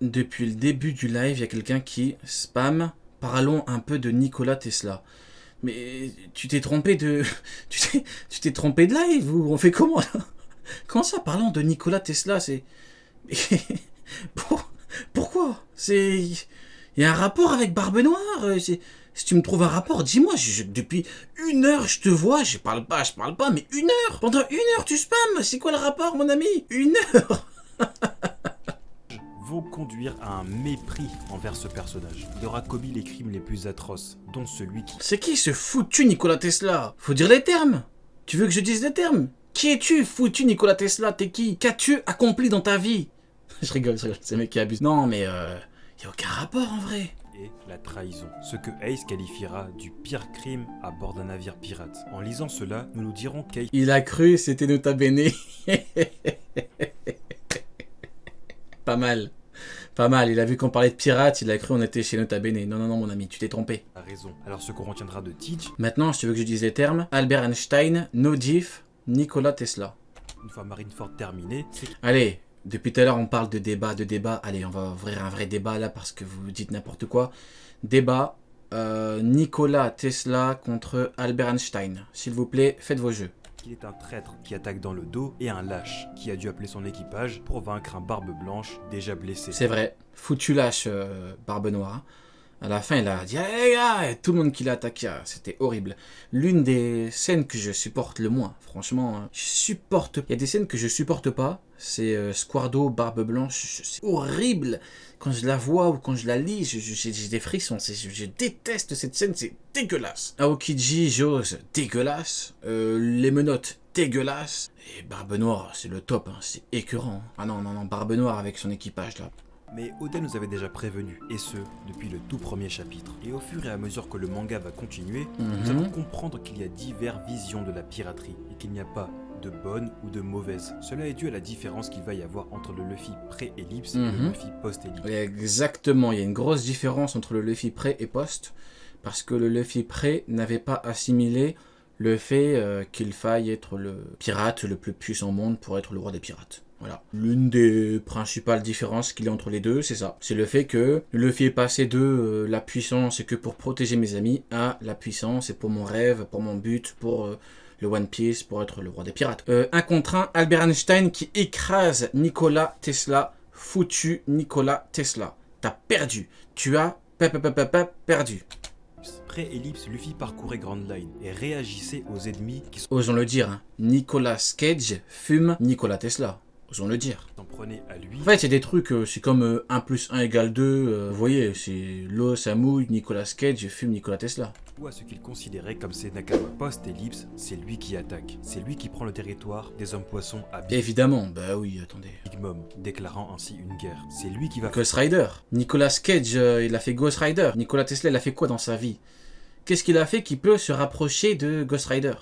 depuis le début du live, il y a quelqu'un qui spam. Parlons un peu de Nikola Tesla. Mais tu t'es trompé de... tu t'es trompé de live ou on fait comment là? Comment ça, parlons de Nikola Tesla, c'est... Pourquoi? C'est... Il y a un rapport avec Barbe Noire? Si tu me trouves un rapport, dis-moi. Depuis 1 heure, je te vois, je parle pas, mais 1 heure. Pendant 1 heure, tu spams. C'est quoi le rapport, mon ami? 1 heure. Vont conduire à un mépris envers ce personnage. Il aura commis les crimes les plus atroces, dont celui qui... C'est qui ce foutu Nikola Tesla? Faut dire les termes. Tu veux que je dise les termes? Qui es-tu, foutu Nikola Tesla? T'es qui? Qu'as-tu accompli dans ta vie? Je rigole, c'est le mec qui abuse. Non, mais y a aucun rapport en vrai. Et la trahison. Ce que Ace qualifiera du pire crime à bord d'un navire pirate. En lisant cela, nous nous dirons qu'Ace... Il a cru, c'était Nota Bene. Pas mal. Pas mal, il a vu qu'on parlait de pirates, il a cru on était chez Nota Bene. Non, mon ami, tu t'es trompé. a raison. Alors ce qu'on retiendra de Teach... Maintenant, si tu veux que je dise les termes, Albert Einstein, No Diff, Nikola Tesla. Une fois Marineford terminée, c'est... Allez, depuis tout à l'heure on parle de débat. Allez, on va ouvrir un vrai débat là parce que vous dites n'importe quoi. Débat, Nikola Tesla contre Albert Einstein. S'il vous plaît, faites vos jeux. qu'il est un traître qui attaque dans le dos et un lâche qui a dû appeler son équipage pour vaincre un Barbe Blanche déjà blessé. C'est vrai, foutu lâche Barbe Noire. À la fin, il a dit hey, les gars, et tout le monde qui l'a attaqué, c'était horrible. L'une des scènes que je supporte le moins, franchement, je supporte. Il y a des scènes que je supporte pas, c'est Squardo, Barbe Blanche, c'est horrible. Quand je la vois ou quand je la lis, j'ai des frissons. Je déteste cette scène, c'est dégueulasse. Aokiji, Jose, dégueulasse. Les menottes, dégueulasse. Et Barbe Noire, c'est le top, hein, c'est écœurant. Ah non, Barbe Noire avec son équipage là. Mais Oda nous avait déjà prévenu, et ce, depuis le tout premier chapitre. Et au fur et à mesure que le manga va continuer, nous allons comprendre qu'il y a diverses visions de la piraterie, et qu'il n'y a pas de bonne ou de mauvaise. Cela est dû à la différence qu'il va y avoir entre le Luffy pré-ellipse et le Luffy post-ellipse. Exactement, il y a une grosse différence entre le Luffy pré et post, parce que le Luffy pré n'avait pas assimilé le fait qu'il faille être le pirate le plus puissant au monde pour être le roi des pirates. Voilà. L'une des principales différences qu'il y a entre les deux, c'est ça. C'est le fait que Luffy est passé de la puissance c'est que pour protéger mes amis à la puissance c'est pour mon rêve, pour mon but, pour le One Piece, pour être le roi des pirates. 1 contre 1, Albert Einstein qui écrase Nikola Tesla. Foutu Nikola Tesla. T'as perdu. Tu as perdu. Pré-ellipse, Luffy parcourait Grand Line et réagissait aux ennemis qui Osons le dire, hein. Nicolas Cage fume Nikola Tesla. Osons le dire. s'en prenaient à lui. En fait, c'est des trucs, c'est comme 1 + 1 = 2. Vous voyez, c'est l'eau, ça mouille, Nicolas Cage fume Nikola Tesla. Ou à ce qu'il considérait comme ses Nakama. Post-ellipse, c'est lui qui attaque. C'est lui qui prend le territoire des hommes poissons à Évidemment, bah oui, attendez. Big Mom, déclarant ainsi une guerre. C'est lui qui va... Ghost Rider. Nicolas Cage, il a fait Ghost Rider. Nikola Tesla, il a fait quoi dans sa vie? Qu'est-ce qu'il a fait qui peut se rapprocher de Ghost Rider?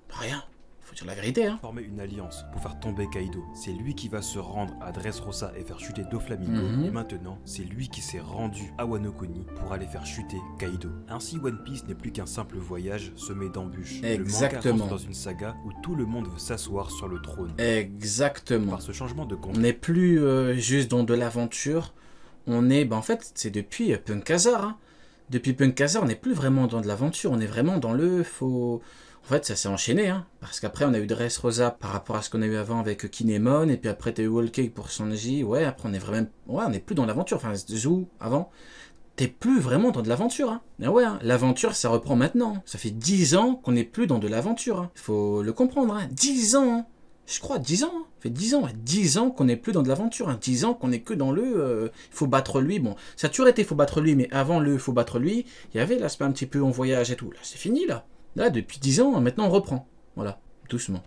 Rien. Faut dire la vérité, hein. Former une alliance pour faire tomber Kaido. C'est lui qui va se rendre à Dressrosa et faire chuter Doflamingo. Et maintenant, c'est lui qui s'est rendu à Wano Kuni pour aller faire chuter Kaido. Ainsi, One Piece n'est plus qu'un simple voyage semé d'embûches. Exactement. Le manga rentre dans une saga où tout le monde veut s'asseoir sur le trône. Exactement. Par ce changement de On contexte, n'est plus juste dans de l'aventure. On est, en fait, c'est depuis Punk Hazard, hein. Depuis Punk Hazard, on n'est plus vraiment dans de l'aventure. On est vraiment dans le faux... En fait, ça s'est enchaîné, hein, parce qu'après, on a eu Dressrosa par rapport à ce qu'on a eu avant avec Kinemon, et puis après, t'as eu Whole Cake pour Sanji. Ouais, après, on est vraiment... Ouais, on n'est plus dans l'aventure. Enfin, Zou, avant, t'es plus vraiment dans de l'aventure, hein. Mais ouais, hein, l'aventure, ça reprend maintenant. Ça fait 10 ans qu'on n'est plus dans de l'aventure, hein. Faut le comprendre, hein. 10 ans, hein. Je crois, 10 ans, hein. Ça fait 10 ans, ouais. 10 ans qu'on n'est plus dans de l'aventure, hein. 10 ans qu'on n'est que dans le... faut battre lui. Bon, ça a toujours été faut battre lui, mais avant le faut battre lui, il y avait l'aspect un petit peu en voyage et tout. Là, c'est fini, là. Là, depuis 10 ans, maintenant on reprend. Voilà, doucement.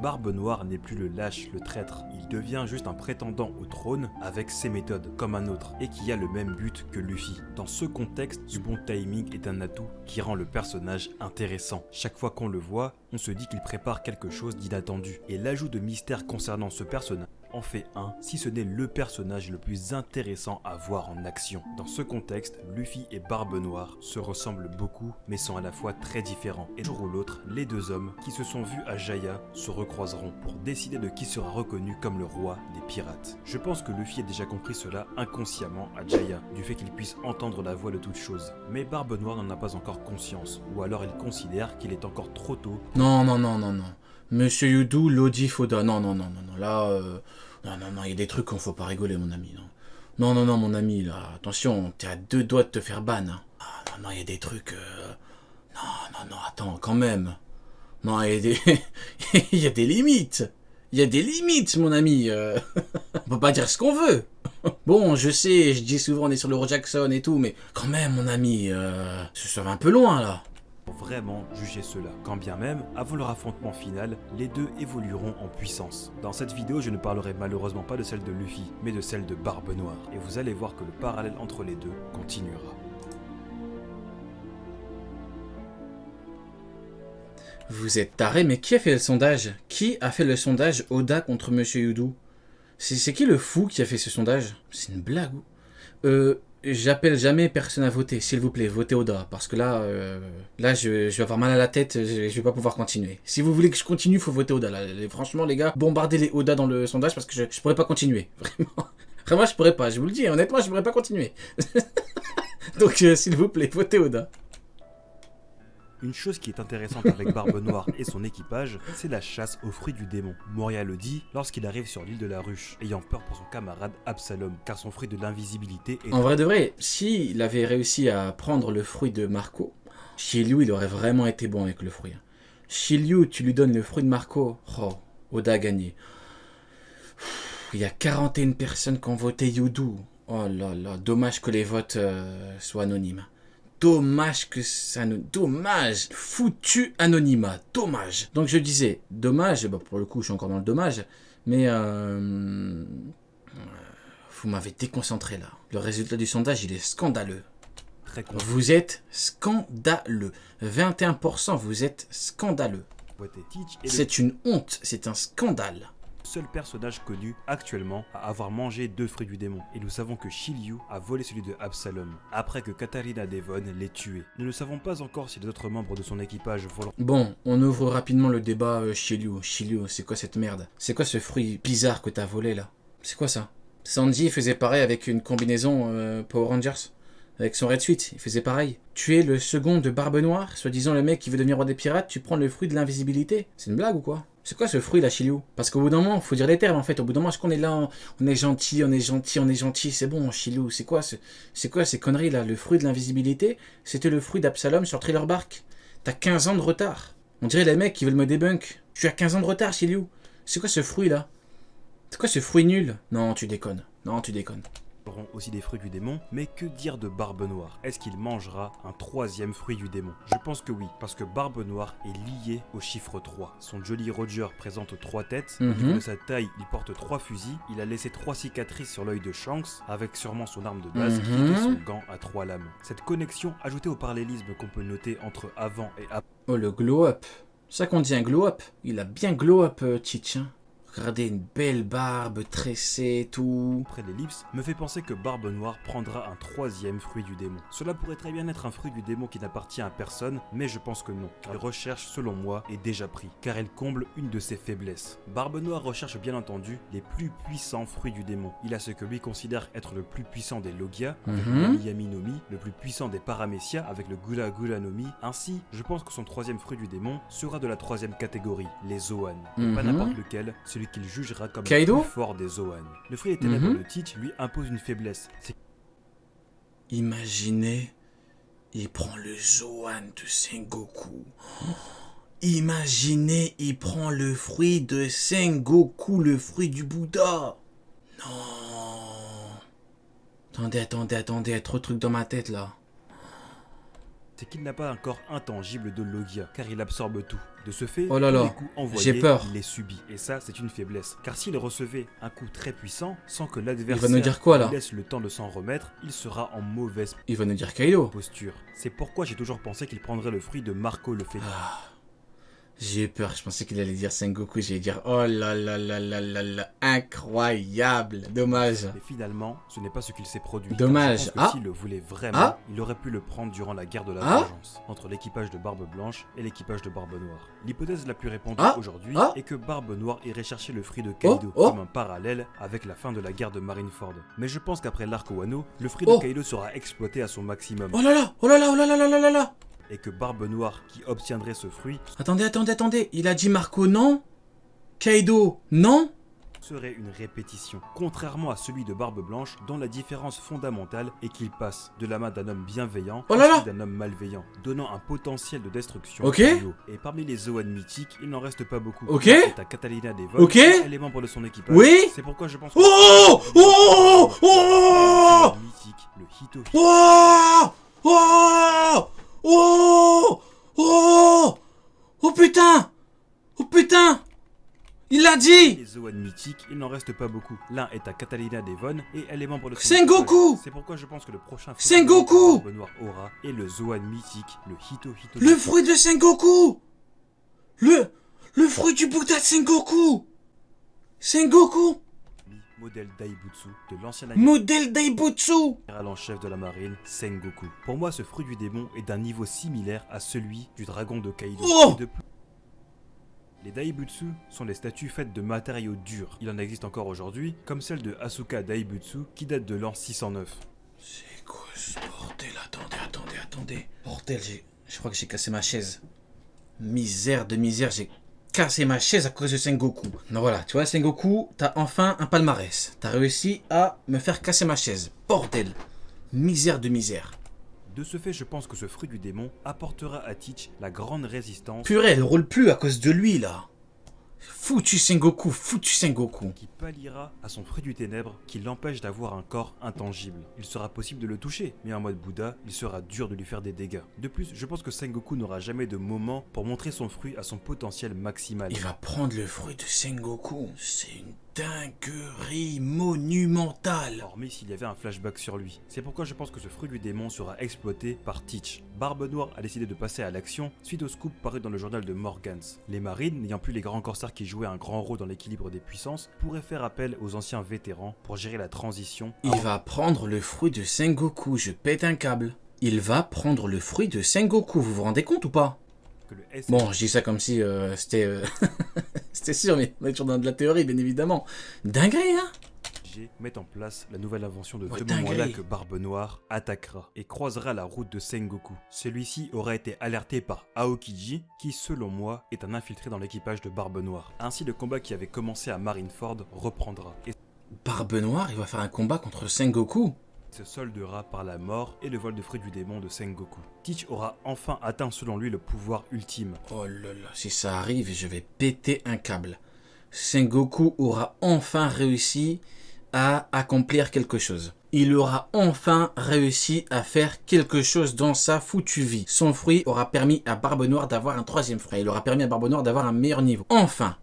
Barbe Noire n'est plus le lâche, le traître. Il devient juste un prétendant au trône avec ses méthodes comme un autre et qui a le même but que Luffy. Dans ce contexte, du bon timing est un atout qui rend le personnage intéressant. Chaque fois qu'on le voit, on se dit qu'il prépare quelque chose d'inattendu. Et l'ajout de mystère concernant ce personnage en fait un, si ce n'est le personnage le plus intéressant à voir en action. Dans ce contexte, Luffy et Barbe Noire se ressemblent beaucoup, mais sont à la fois très différents. Et un jour ou l'autre, les deux hommes qui se sont vus à Jaya se recroiseront pour décider de qui sera reconnu comme le roi des pirates. Je pense que Luffy a déjà compris cela inconsciemment à Jaya, du fait qu'il puisse entendre la voix de toute chose. Mais Barbe Noire n'en a pas encore conscience, ou alors il considère qu'il est encore trop tôt. Non. Monsieur Yudu, Lodi Foda. Non. Là, non, il y a des trucs qu'on faut pas rigoler, mon ami. Non, mon ami, là. Attention, t'es à 2 doigts de te faire ban. Hein. Ah, non, il y a des trucs... Non, attends, quand même. Non, il y a des... il y a des limites. Il y a des limites, mon ami. On peut pas dire ce qu'on veut. Bon, je sais, je dis souvent on est sur le Jackson et tout, mais quand même, mon ami, ça va un peu loin, là. Vraiment juger cela. Quand bien même, avant leur affrontement final, les deux évolueront en puissance. Dans cette vidéo, je ne parlerai malheureusement pas de celle de Luffy, mais de celle de Barbe Noire. Et vous allez voir que le parallèle entre les deux continuera. Vous êtes taré, mais qui a fait le sondage? Qui a fait le sondage Oda contre Monsieur Yudu? C'est qui le fou qui a fait ce sondage? C'est une blague ou? J'appelle jamais personne à voter, s'il vous plaît, votez Oda, parce que là, je vais avoir mal à la tête, je vais pas pouvoir continuer. Si vous voulez que je continue, il faut voter Oda. Là. Franchement, les gars, bombardez les Oda dans le sondage, parce que je pourrais pas continuer, vraiment. Vraiment, je pourrais pas, je vous le dis, honnêtement, je pourrais pas continuer. Donc, s'il vous plaît, votez Oda. Une chose qui est intéressante avec Barbe Noire et son équipage, c'est la chasse aux fruits du démon. Moria le dit lorsqu'il arrive sur l'île de la Ruche, ayant peur pour son camarade Absalom, car son fruit de l'invisibilité est... En vrai de vrai, s'il avait réussi à prendre le fruit de Marco, Shiryu, il aurait vraiment été bon avec le fruit. Shiryu, tu lui donnes le fruit de Marco, oh, Oda a gagné. Il y a 41 personnes qui ont voté Yudu. Oh là là, dommage que les votes soient anonymes. Dommage que ça ne... Dommage. Foutu anonymat. Dommage. Donc je disais, dommage, bah pour le coup je suis encore dans le dommage, mais vous m'avez déconcentré là. Le résultat du sondage, il est scandaleux. Vous êtes scandaleux. 21%, vous êtes scandaleux. C'est une honte, c'est un scandale. Seul personnage connu actuellement à avoir mangé 2 fruits du démon. Et nous savons que Shiryu a volé celui de Absalom, après que Katarina Devon l'ait tué. Nous ne savons pas encore si les autres membres de son équipage volent... Bon, on ouvre rapidement le débat Shiryu. Shiryu, c'est quoi cette merde? C'est quoi ce fruit bizarre que t'as volé là? C'est quoi ça? Sanji faisait pareil avec une combinaison Power Rangers. Avec son Red Suite, il faisait pareil. Tu es le second de Barbe Noire, soi-disant le mec qui veut devenir roi des pirates, tu prends le fruit de l'invisibilité. C'est une blague ou quoi? C'est quoi ce fruit là, Shiryu? Parce qu'au bout d'un moment, faut dire les termes en fait. Au bout d'un moment, est-ce qu'on est là, on est gentil, c'est bon, Shiryu. C'est quoi ces conneries là? Le fruit de l'invisibilité, c'était le fruit d'Absalom sur Thriller Bark. T'as 15 ans de retard. On dirait les mecs qui veulent me débunk. Je suis à 15 ans de retard, Shiryu. C'est quoi ce fruit là? C'est quoi ce fruit nul? Non, tu déconnes. Aussi des fruits du démon, mais que dire de Barbe Noire? Est-ce qu'il mangera un 3e fruit du démon? Je pense que oui, parce que Barbe Noire est liée au chiffre 3. Son Jolly Roger présente 3 têtes, au niveau de sa taille, il porte 3 fusils, il a laissé 3 cicatrices sur l'œil de Shanks, avec sûrement son arme de base qui était son gant à 3 lames. Cette connexion, ajoutée au parallélisme qu'on peut noter entre avant et après... Oh, le glow-up. C'est ça qu'on dit un glow-up. Il a bien glow-up, Titch, hein. Regardez, une belle barbe tressée et tout. Après l'ellipse, me fait penser que Barbe Noire prendra un 3e fruit du démon. Cela pourrait très bien être un fruit du démon qui n'appartient à personne, mais je pense que non. La recherche, selon moi, est déjà prise, car elle comble une de ses faiblesses. Barbe Noire recherche bien entendu les plus puissants fruits du démon. Il a ce que lui considère être le plus puissant des Logia, avec le Yami Nomi, le plus puissant des Paramecia, avec le Gula Gula Nomi. Ainsi, je pense que son 3e fruit du démon sera de la 3e catégorie, les Zoan. Et pas n'importe lequel, celui qu'il jugera comme Kaido? le plus fort des Zoan. Le fruit des ténèbres de Teach lui impose une faiblesse. Imaginez, il prend le Zoan de Sengoku. Imaginez, il prend le fruit de Sengoku, le fruit du Bouddha. Non. Attendez, trop de trucs dans ma tête là. C'est qu'il n'a pas un corps intangible de Logia, car il absorbe tout. De ce fait, oh là là, tous les coups envoyés, j'ai peur. Il les subit. Et ça, c'est une faiblesse. Car s'il recevait un coup très puissant, sans que l'adversaire il va nous dire quoi, là? lui laisse le temps de s'en remettre, il sera en mauvaise il va nous dire Kaido. posture. C'est pourquoi j'ai toujours pensé qu'il prendrait le fruit de Marco le Félin. J'ai eu peur, je pensais qu'il allait dire Sengoku, j'allais dire oh là là là là là là, incroyable, dommage. Mais finalement, ce n'est pas ce qu'il s'est produit. Dommage. Car je pense que s'il le voulait vraiment, il aurait pu le prendre durant la guerre de la vengeance, entre l'équipage de Barbe Blanche et l'équipage de Barbe Noire. L'hypothèse la plus répandue aujourd'hui est que Barbe Noire irait chercher le fruit de Kaido comme un parallèle avec la fin de la guerre de Marineford. Mais je pense qu'après l'arc Wano, le fruit de Kaido sera exploité à son maximum. Oh là là, oh là là, oh là là là là là là. Et que Barbe Noire qui obtiendrait ce fruit... Attendez, il a dit Marco non? Kaido non? Serait une répétition, contrairement à celui de Barbe Blanche, dont la différence fondamentale est qu'il passe de la main d'un homme bienveillant à celui d'un homme malveillant, donnant un potentiel de destruction. Et parmi les Zoan mythiques, il n'en reste pas beaucoup. C'est à Catalina Devon, elle est membre de son équipage. C'est pourquoi je pense que... mythique, le Hito. Oh putain! Oh putain! Il l'a dit! Les Zoan mythiques, il n'en reste pas beaucoup. L'un est à Catalina Devon et elle est membre de son Sengoku! C'est pourquoi je pense que le prochain Sengoku! Barbe Noire aura est le Zoan mythique, le Hito. Le fruit de Sengoku! Le fruit du Bouddha de Sengoku! Sengoku! Modèle Daibutsu de l'ancien modèle Daibutsu général en chef de la marine, Sengoku. Pour moi, ce fruit du démon est d'un niveau similaire à celui du dragon de Kaido. Les Daibutsu sont des statues faites de matériaux durs. Il en existe encore aujourd'hui, comme celle de Asuka Daibutsu qui date de l'an 609. C'est quoi ce bordel? Attendez. Bordel, je crois que j'ai cassé ma chaise. Misère de misère, j'ai cassé ma chaise à cause de Sengoku. Non voilà, tu vois Sengoku, t'as enfin un palmarès. T'as réussi à me faire casser ma chaise. Bordel. Misère de misère. De ce fait, je pense que ce fruit du démon apportera à Teach la grande résistance. Purée, elle roule plus à cause de lui là. Foutu Sengoku. Qui palliera à son fruit du ténèbre qui l'empêche d'avoir un corps intangible. Il sera possible de le toucher, mais en mode Bouddha, il sera dur de lui faire des dégâts. De plus, je pense que Sengoku n'aura jamais de moment pour montrer son fruit à son potentiel maximal. Il va prendre le fruit de Sengoku. C'est une dinguerie monumentale. Hormis s'il y avait un flashback sur lui. C'est pourquoi je pense que ce fruit du démon sera exploité par Teach. Barbe Noire a décidé de passer à l'action suite au scoop paru dans le journal de Morgans. Les marines, n'ayant plus les grands corsaires qui jouaient un grand rôle dans l'équilibre des puissances, pourraient faire appel aux anciens vétérans pour gérer la transition. Il va prendre le fruit de Sengoku, je pète un câble. Il va prendre le fruit de Sengoku, vous vous rendez compte ou pas? Bon, je dis ça comme si c'était c'était sûr, mais on est toujours dans de la théorie, bien évidemment. Dinguerie, hein? Mettre en place la nouvelle invention de ce moment-là que Barbe Noire attaquera et croisera la route de Sengoku. Celui-ci aura été alerté par Aokiji, qui selon moi est un infiltré dans l'équipage de Barbe Noire. Ainsi, le combat qui avait commencé à Marineford reprendra. Et Barbe Noire, il va faire un combat contre Sengoku? Se soldera par la mort et le vol de fruits du démon de Sengoku. Teach aura enfin atteint selon lui le pouvoir ultime. Oh là là, si ça arrive, je vais péter un câble. Sengoku aura enfin réussi à accomplir quelque chose. Il aura enfin réussi à faire quelque chose dans sa foutue vie. Son fruit aura permis à Barbe Noire d'avoir un troisième fruit. Il aura permis à Barbe Noire d'avoir un meilleur niveau. Enfin.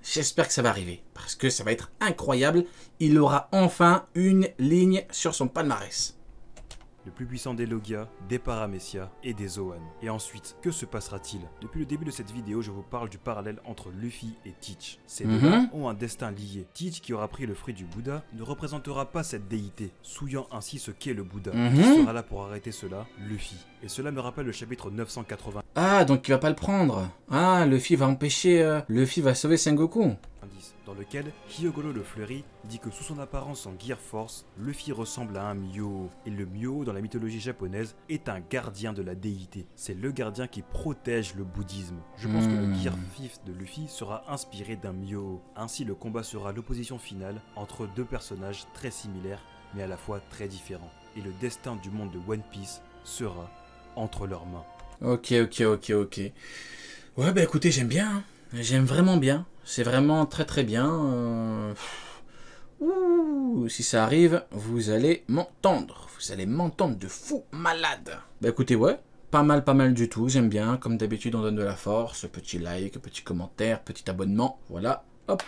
J'espère que ça va arriver, parce que ça va être incroyable. Il aura enfin une ligne sur son palmarès. Le plus puissant des Logia, des Paramecia et des Zoan. Et ensuite, que se passera-t-il? Depuis le début de cette vidéo, je vous parle du parallèle entre Luffy et Teach. Ces deux-là ont un destin lié. Teach, qui aura pris le fruit du Bouddha, ne représentera pas cette déité, souillant ainsi ce qu'est le Bouddha. Qui sera là pour arrêter cela? Luffy. Et cela me rappelle le chapitre 980. Ah, donc il va pas le prendre. Ah, Luffy va empêcher... Luffy va sauver Sengoku. Dans lequel Hyogoro le Fleuri dit que sous son apparence en Gear Force, Luffy ressemble à un Myo. Et le Myo, dans la mythologie japonaise, est un gardien de la déité. C'est le gardien qui protège le bouddhisme. Je pense que le Gear 5 de Luffy sera inspiré d'un Myo. Ainsi, le combat sera l'opposition finale entre deux personnages très similaires, mais à la fois très différents. Et le destin du monde de One Piece sera entre leurs mains. Ok. Ouais, bah écoutez, j'aime bien. Hein. J'aime vraiment bien. C'est vraiment très bien. Ouh, si ça arrive, vous allez m'entendre. Vous allez m'entendre de fou malade. Bah écoutez, ouais, pas mal du tout. J'aime bien. Comme d'habitude, on donne de la force. Petit like, petit commentaire, petit abonnement. Voilà. Hop.